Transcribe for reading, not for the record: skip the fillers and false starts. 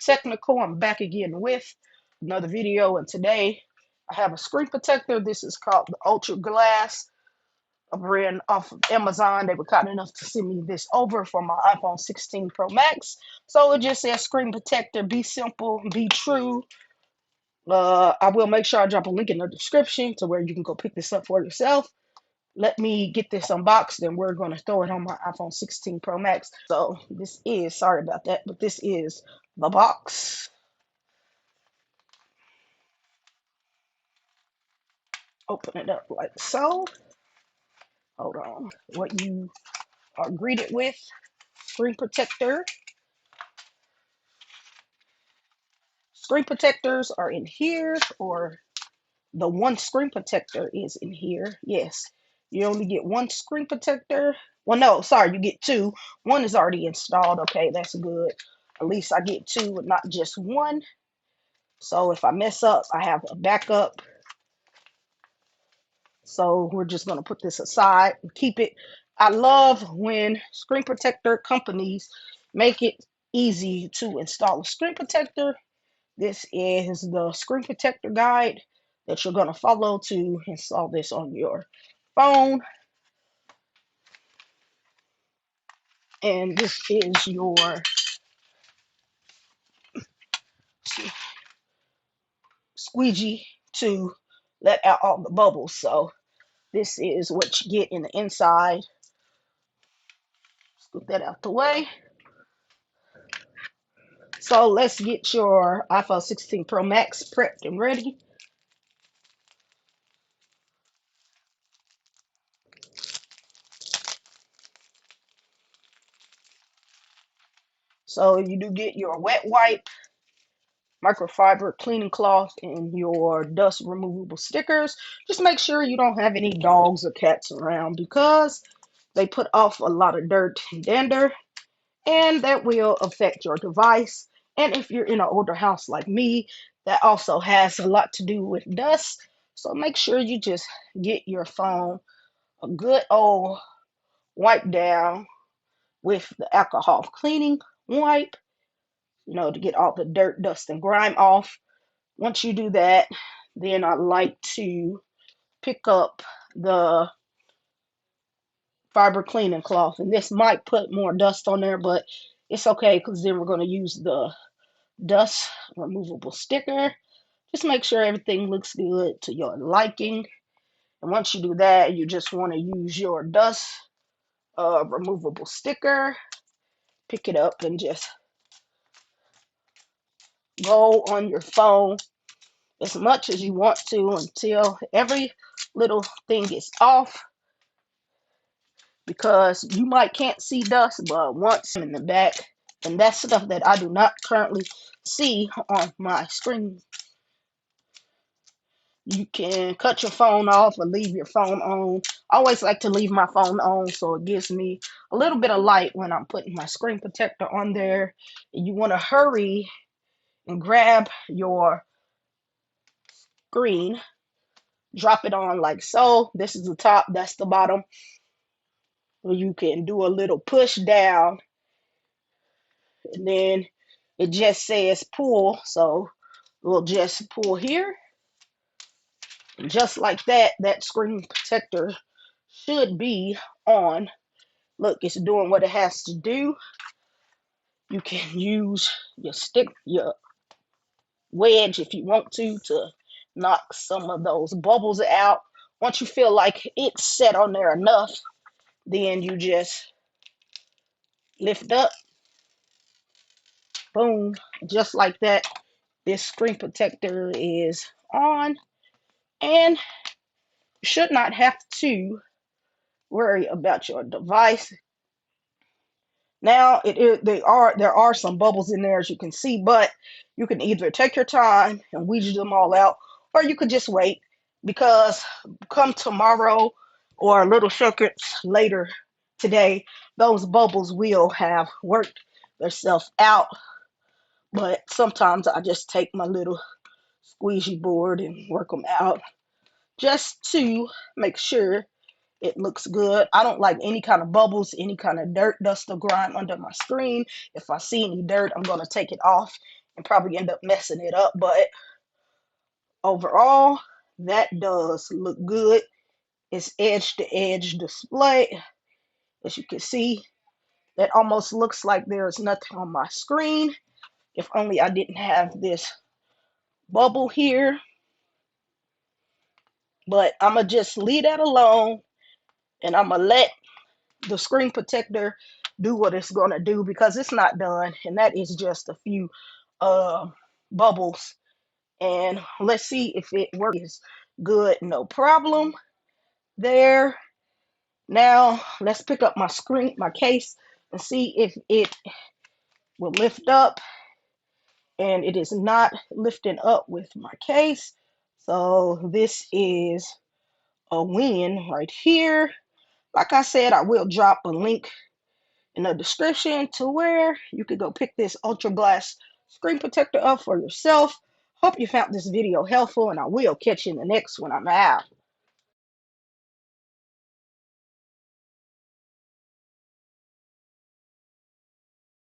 technical. I'm back again with another video, and today I have a screen protector. This is called the Ultra Glass, a brand off of Amazon. They were kind enough to send me this over for my iPhone 16 Pro Max. So it just says screen protector, be simple, be true. I will make sure I drop a link in the description to where you can go pick this up for yourself. Let me get this unboxed, and we're going to throw it on my iPhone 16 Pro Max. So this is, sorry about that, but this is the box. Open it up like so. Hold on. What you are greeted with: screen protector. Screen protectors are in here, or the one screen protector is in here. Yes, you only get one screen protector. Well, no, sorry, you get two. One is already installed. Okay, that's good. At least I get two and not just one. So if I mess up, I have a backup. So we're just going to put this aside and keep it. I love when screen protector companies make it easy to install a screen protector. This is the screen protector guide that you're going to follow to install this on your phone. And this is your squeegee to let out all the bubbles. So this is what you get in the inside. Scoop that out the way. So let's get your iPhone 16 Pro Max prepped and ready. So you do get your wet wipe, microfiber cleaning cloth, and your dust removable stickers. Just make sure you don't have any dogs or cats around, because they put off a lot of dirt and dander, and that will affect your device. And if you're in an older house like me, that also has a lot to do with dust. So make sure you just get your phone a good old wipe down with the alcohol cleaning wipe, to get all the dirt, dust, and grime off. Once you do that, then I like to pick up the fiber cleaning cloth. And this might put more dust on there, but it's okay, because then we're going to use the dust removable sticker. Just make sure everything looks good to your liking. And once you do that, you just want to use your dust removable sticker. Pick it up and just go on your phone as much as you want to until every little thing is off, because you might can't see dust, but once in the back, and that's stuff that I do not currently see on my screen. You can cut your phone off or leave your phone on. I always like to leave my phone on, so it gives me a little bit of light when I'm putting my screen protector on there. And you want to hurry and grab your screen, drop it on like so. This is the top, that's the bottom. You can do a little push down, and then it just says pull. So we'll just pull here. And just like that, that screen protector should be on. Look, it's doing what it has to do. You can use your wedge if you want to knock some of those bubbles out. Once you feel like it's set on there enough, then you just lift up, boom, just like that. This screen protector is on, and you should not have to worry about your device. Now there are some bubbles in there, as you can see, but you can either take your time and weed them all out, or you could just wait, because come tomorrow or a little seconds later today, those bubbles will have worked themselves out. But sometimes I just take my little squeegee board and work them out, just to make sure it looks good. I don't like any kind of bubbles, any kind of dirt, dust, or grime under my screen. If I see any dirt, I'm going to take it off and probably end up messing it up, but overall, that does look good. It's edge to edge display. As you can see, that almost looks like there's nothing on my screen. If only I didn't have this bubble here. But I'm going to just leave that alone, and I'm going to let the screen protector do what it's going to do, because it's not done, and that is just a few bubbles. And let's see if it works good. No problem there. Now let's pick up my case, and see if it will lift up. And it is not lifting up with my case, so this is a win right here. Like I said, I will drop a link in the description to where you could go pick this Ultra Glass screen protector up for yourself. Hope you found this video helpful, and I will catch you in the next one. I'm out.